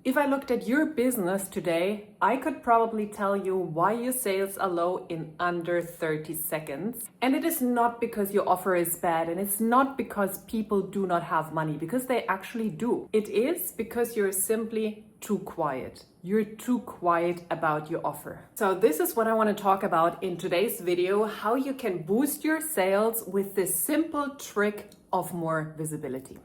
If I looked at your business today, I could probably tell you why your sales are low in under 30 seconds. And it is not because your offer is bad, and it's not because people do not have money, because they actually do. It is because you're simply too quiet. You're too quiet about your offer. So this is what I want to talk about in today's video, how you can boost your sales with this simple trick of more visibility.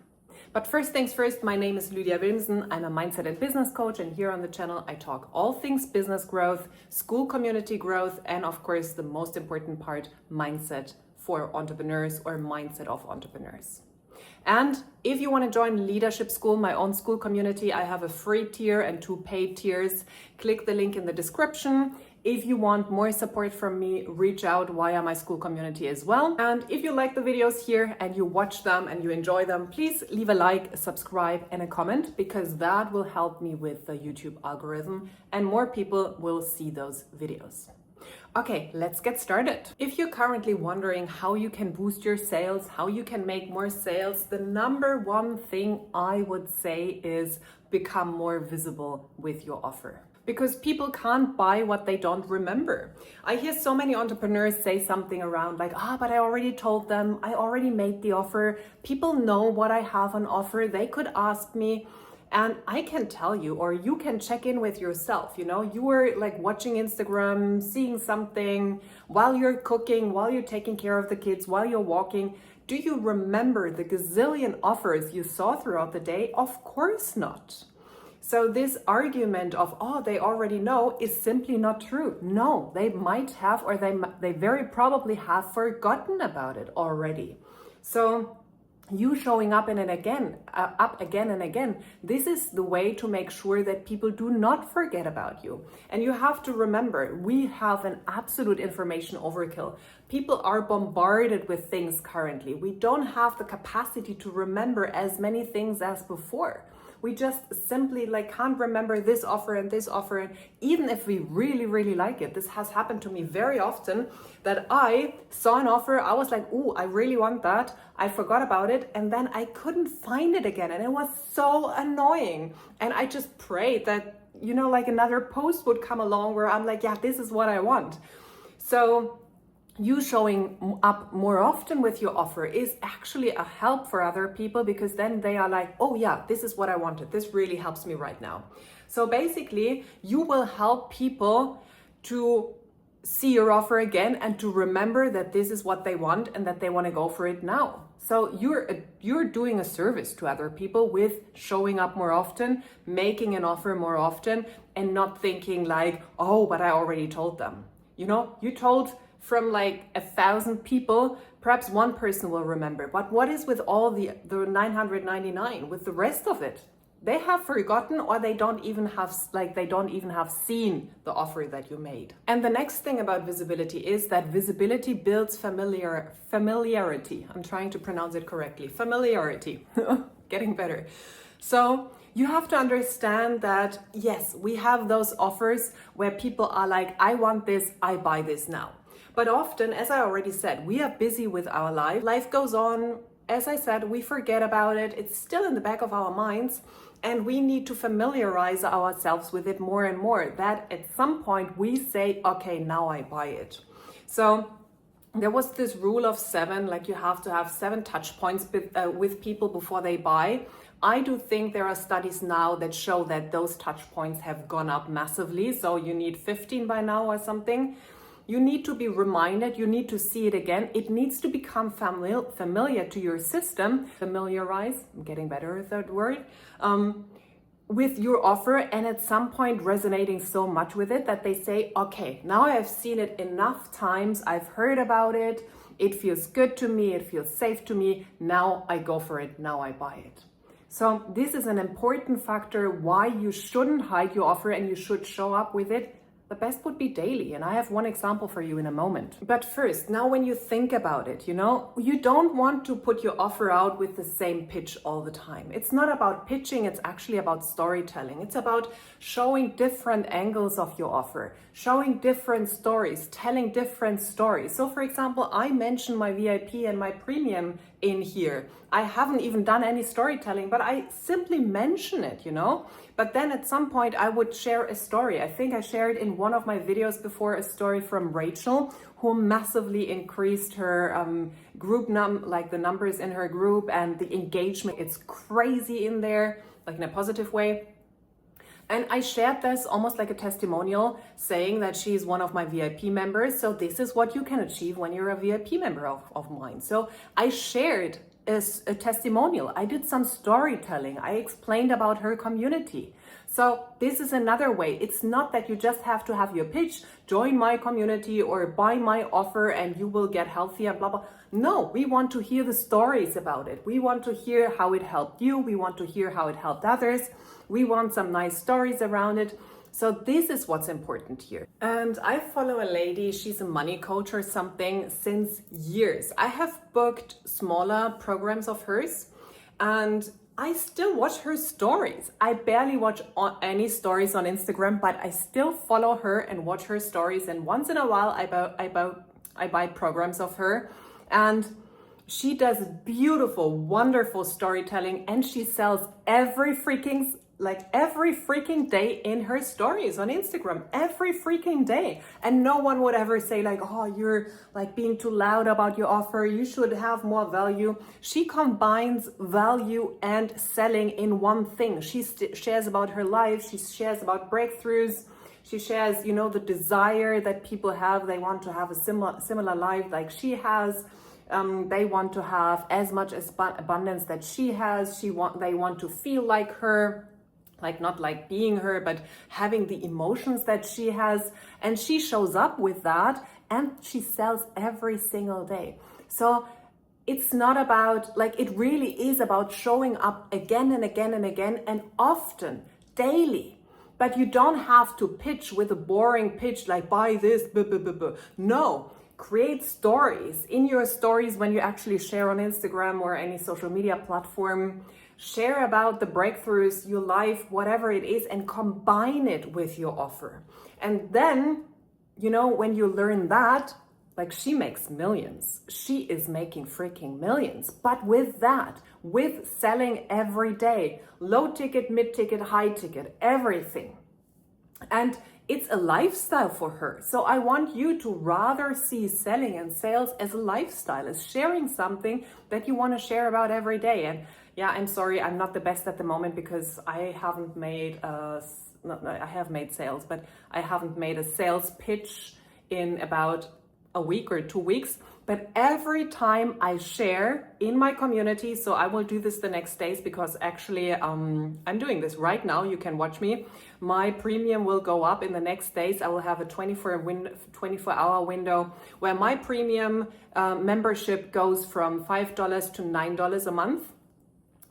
But first things first, my name is Lydia Wilmsen. I'm a mindset and business coach, and here on the channel I talk all things business growth, Skool community growth, and of course the most important part, mindset for entrepreneurs or mindset of entrepreneurs. And if you want to join Leadership Skool, my own Skool community, I have a free tier and 2 paid tiers. Click the link in the description. If you want more support from me, reach out via my Skool community as well. And if you like the videos here and you watch them and you enjoy them, please leave a like, a subscribe, and a comment, because that will help me with the YouTube algorithm and more people will see those videos. Okay, let's get started. If you're currently wondering how you can boost your sales, how you can make more sales, the number one thing I would say is become more visible with your offer. Because people can't buy what they don't remember. I hear so many entrepreneurs say something around like, but I already told them, I already made the offer. People know what I have on offer. They could ask me. And I can tell you, or you can check in with yourself, you were like watching Instagram, seeing something while you're cooking, while you're taking care of the kids, while you're walking. Do you remember the gazillion offers you saw throughout the day? Of course not. So this argument of, they already know is simply not true. No, they might have, or they very probably have forgotten about it already. So you showing up again and again, this is the way to make sure that people do not forget about you. And you have to remember, we have an absolute information overkill. People are bombarded with things currently. We don't have the capacity to remember as many things as before. We just simply can't remember this offer and this offer. And even if we really, really like it, this has happened to me very often, that I saw an offer, I was like, I really want that. I forgot about it. And then I couldn't find it again. And it was so annoying. And I just prayed that, another post would come along where I'm like, yeah, this is what I want. So you showing up more often with your offer is actually a help for other people, because then they are like, oh yeah, this is what I wanted. This really helps me right now. So basically, you will help people to see your offer again and to remember that this is what they want and that they want to go for it now. So you're doing a service to other people with showing up more often, making an offer more often, and not thinking like, but I already told them. You told from 1,000 people, perhaps one person will remember. But what is with all the 999, with the rest of it? They have forgotten, or they don't even have seen the offer that you made. And the next thing about visibility is that visibility builds familiarity. I'm trying to pronounce it correctly. Familiarity. Getting better. So you have to understand that, yes, we have those offers where people are like, I want this, I buy this now. But often, as I already said, we are busy with our life. Life goes on. As I said, we forget about it. It's still in the back of our minds. And we need to familiarize ourselves with it more and more. That at some point we say, okay, now I buy it. So there was this rule of 7, you have to have 7 touch points with people before they buy. I do think there are studies now that show that those touch points have gone up massively. So you need 15 by now or something. You need to be reminded, you need to see it again. It needs to become familiar to your system. Familiarize, I'm getting better with that word, with your offer, and at some point resonating so much with it that they say, okay, now I've seen it enough times, I've heard about it, it feels good to me, it feels safe to me, now I go for it, now I buy it. So this is an important factor why you shouldn't hide your offer and you should show up with it. The best would be daily, and I have one example for you in a moment. But first, now when you think about it, you don't want to put your offer out with the same pitch all the time. It's not about pitching, it's actually about storytelling. It's about showing different angles of your offer, showing different stories, telling different stories. So for example, I mentioned my VIP and my premium in here. I haven't even done any storytelling, but I simply mention it, you know? But then at some point I would share a story. I think I shared in one of my videos before a story from Rachel, who massively increased her like the numbers in her group and the engagement. It's crazy in there, like in a positive way. And I shared this almost like a testimonial, saying that she's one of my VIP members. So this is what you can achieve when you're a VIP member of mine. So I shared a testimonial. I did some storytelling. I explained about her community. So this is another way. It's not that you just have to have your pitch, join my community or buy my offer and you will get healthy and blah, blah. No, we want to hear the stories about it. We want to hear how it helped you. We want to hear how it helped others. We want some nice stories around it. So this is what's important here. And I follow a lady, she's a money coach or something, since years. I have booked smaller programs of hers and I still watch her stories. I barely watch any stories on Instagram, but I still follow her and watch her stories. And once in a while I buy programs of her, and she does beautiful, wonderful storytelling, and she sells every freaking day in her stories on Instagram, every freaking day. And no one would ever say like, oh, you're like being too loud about your offer, you should have more value. She combines value and selling in one thing. She shares about her life, she shares about breakthroughs, she shares, you know, the desire that people have. They want to have a similar life like she has. They want to have as much abundance that she has. They want to feel like her. Like not like being her, but having the emotions that she has. And she shows up with that and she sells every single day. So it's not about, like, it really is about showing up again and again and again and often, daily. But you don't have to pitch with a boring pitch like buy this, blah, blah, blah, blah. No. Create stories. In your stories, when you actually share on Instagram or any social media platform, share about the breakthroughs, your life, whatever it is, and combine it with your offer. And then, you know, when you learn that, like she makes millions. She is making freaking millions. But with that, with selling every day, low ticket, mid ticket, high ticket, everything. And it's a lifestyle for her. So I want you to rather see selling and sales as a lifestyle, as sharing something that you want to share about every day. And yeah, I'm sorry, I'm not the best at the moment because I haven't made I have made sales, but I haven't made a sales pitch in about a week or 2 weeks. But every time I share in my community, so I will do this the next days because actually I'm doing this right now. You can watch me. My premium will go up in the next days. I will have a 24-hour window where my premium membership goes from $5 to $9 a month.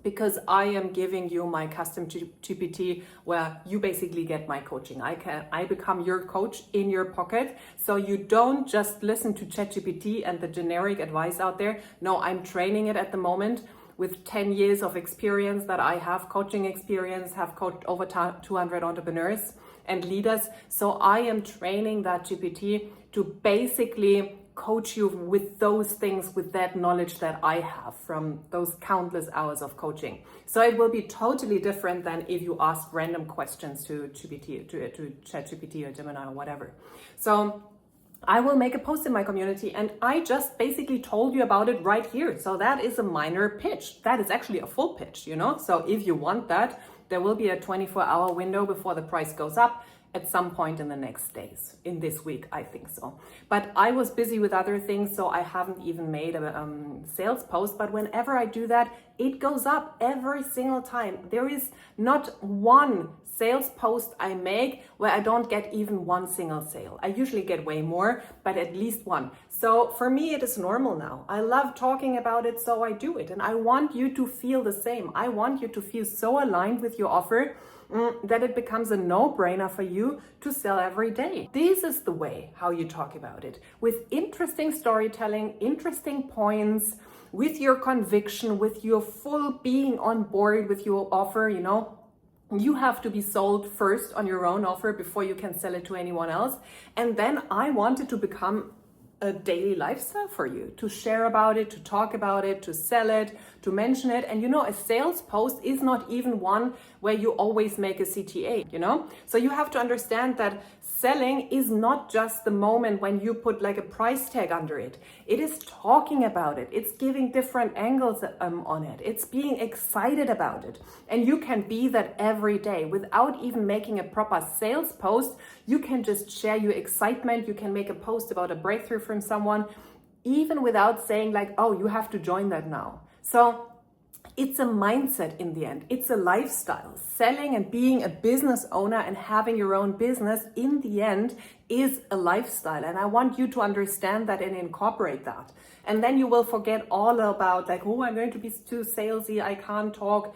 Because I am giving you my custom GPT where you basically get my coaching. I become your coach in your pocket. So you don't just listen to ChatGPT and the generic advice out there. No, I'm training it at the moment with 10 years of experience that I have, coaching experience, have coached over 200 entrepreneurs and leaders. So I am training that GPT to basically coach you with those things, with that knowledge that I have from those countless hours of coaching. So it will be totally different than if you ask random questions to ChatGPT or Gemini or whatever. So I will make a post in my community and I just basically told you about it right here. So that is a minor pitch. That is actually a full pitch, you know? So if you want that, there will be a 24-hour window before the price goes up. At some point in the next days, in this week, I think so. But I was busy with other things, so I haven't even made a sales post. But whenever I do that, it goes up every single time. There is not one sales post I make where I don't get even one single sale. I usually get way more, but at least one. So for me, it is normal now. I love talking about it, so I do it. And I want you to feel the same. I want you to feel so aligned with your offer that it becomes a no-brainer for you to sell every day. This is the way how you talk about it, with interesting storytelling, interesting points, with your conviction, with your full being on board with your offer. You know, you have to be sold first on your own offer before you can sell it to anyone else. And then I want it to become a daily lifestyle for you, to share about it, to talk about it, to sell it, to mention it. And a sales post is not even one where you always make a CTA, So you have to understand that selling is not just the moment when you put like a price tag under it. It is talking about it. It's giving different angles on it. It's being excited about it. And you can be that every day without even making a proper sales post. You can just share your excitement. You can make a post about a breakthrough from someone, even without saying like, oh, you have to join that now. So it's a mindset in the end. It's a lifestyle. Selling and being a business owner and having your own business in the end is a lifestyle. And I want you to understand that and incorporate that. And then you will forget all about like, oh, I'm going to be too salesy. I can't talk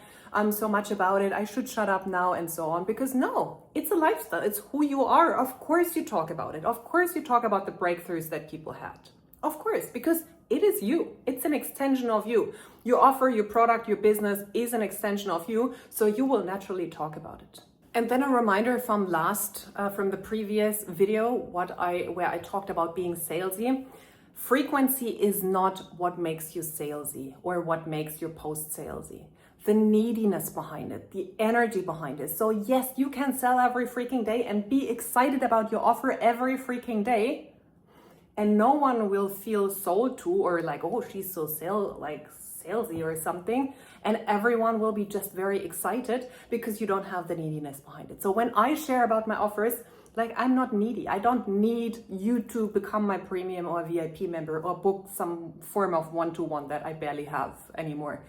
so much about it. I should shut up now and so on. Because no, it's a lifestyle. It's who you are. Of course you talk about it. Of course you talk about the breakthroughs that people had. Of course, because it is you. It's an extension of you. Your offer, your product, your business is an extension of you. So you will naturally talk about it. And then a reminder from the previous video, where I talked about being salesy. Frequency is not what makes you salesy or what makes your post salesy. The neediness behind it, the energy behind it. So yes, you can sell every freaking day and be excited about your offer every freaking day. And no one will feel sold to or like, oh, she's so salesy or something. And everyone will be just very excited because you don't have the neediness behind it. So when I share about my offers, like I'm not needy. I don't need you to become my premium or VIP member or book some form of one-to-one that I barely have anymore.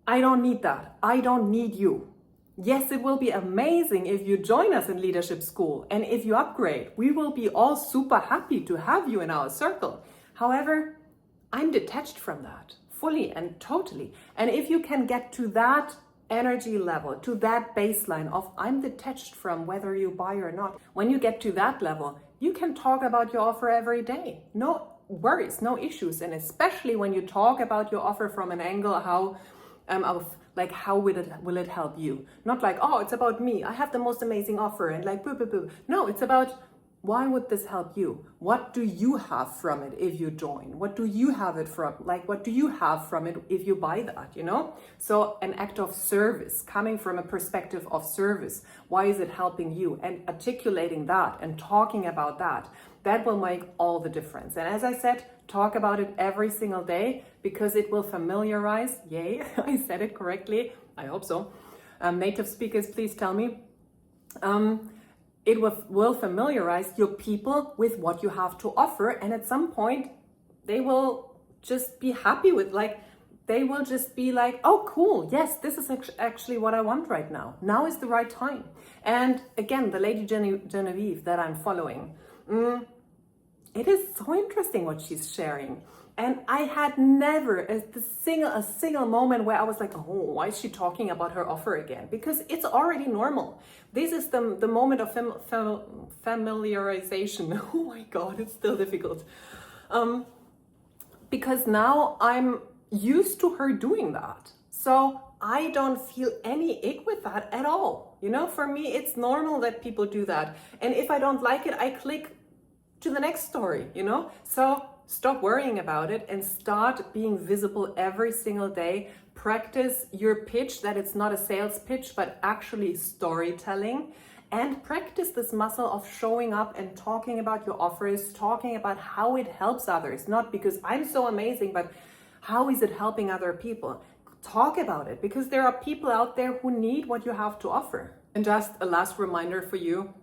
I don't need that. I don't need you. Yes, it will be amazing if you join us in Leadership School and if you upgrade. We will be all super happy to have you in our circle. However, I'm detached from that fully and totally. And if you can get to that energy level, to that baseline of I'm detached from whether you buy or not, when you get to that level, you can talk about your offer every day. No worries, no issues. And especially when you talk about your offer from an angle how will it help you? Not like, oh, it's about me. I have the most amazing offer and like, boo, boo, boo. No, it's about why would this help you? What do you have from it if you join? What do you have it from? Like, what do you have from it if you buy that, So an act of service, coming from a perspective of service. Why is it helping you? And articulating that and talking about that will make all the difference. And as I said, talk about it every single day because it will familiarize. Yay, I said it correctly. I hope so. Native speakers, please tell me. It will familiarize your people with what you have to offer. And at some point, they will just be happy with they will just be like, oh, cool. Yes, this is actually what I want right now. Now is the right time. And again, the lady Genevieve that I'm following, it is so interesting what she's sharing. And I had never a single moment where I was like, oh, why is she talking about her offer again? Because it's already normal. This is the moment of familiarization. Oh my God, it's still difficult. Because now I'm used to her doing that. So I don't feel any ick with that at all. For me, it's normal that people do that. And if I don't like it, I click to the next story, So stop worrying about it and start being visible every single day. Practice your pitch, that it's not a sales pitch, but actually storytelling. And practice this muscle of showing up and talking about your offers, talking about how it helps others. Not because I'm so amazing, but how is it helping other people? Talk about it because there are people out there who need what you have to offer. And just a last reminder for you.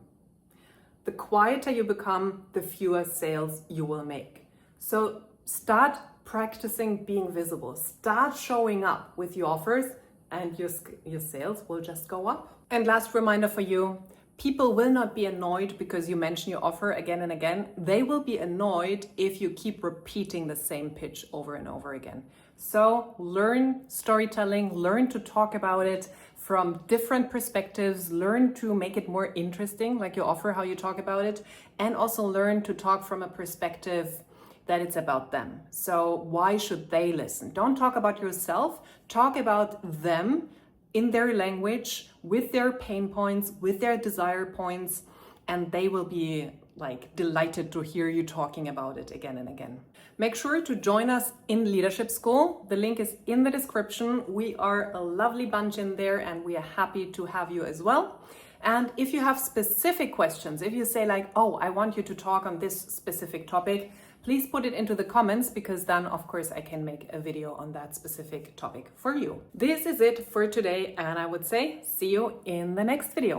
The quieter you become, the fewer sales you will make. So start practicing being visible. Start showing up with your offers and your sales will just go up. And last reminder for you, people will not be annoyed because you mention your offer again and again. They will be annoyed if you keep repeating the same pitch over and over again. So learn storytelling, learn to talk about it from different perspectives, learn to make it more interesting, like your offer, how you talk about it, and also learn to talk from a perspective that it's about them. So why should they listen? Don't talk about yourself, talk about them in their language, with their pain points, with their desire points, and they will be like delighted to hear you talking about it again and again. Make sure to join us in Leadership School. The link is in the description. We are a lovely bunch in there and we are happy to have you as well. And if you have specific questions, if you say like, oh, I want you to talk on this specific topic, please put it into the comments, because then of course I can make a video on that specific topic for you. This is it for today, and I would say see you in the next video.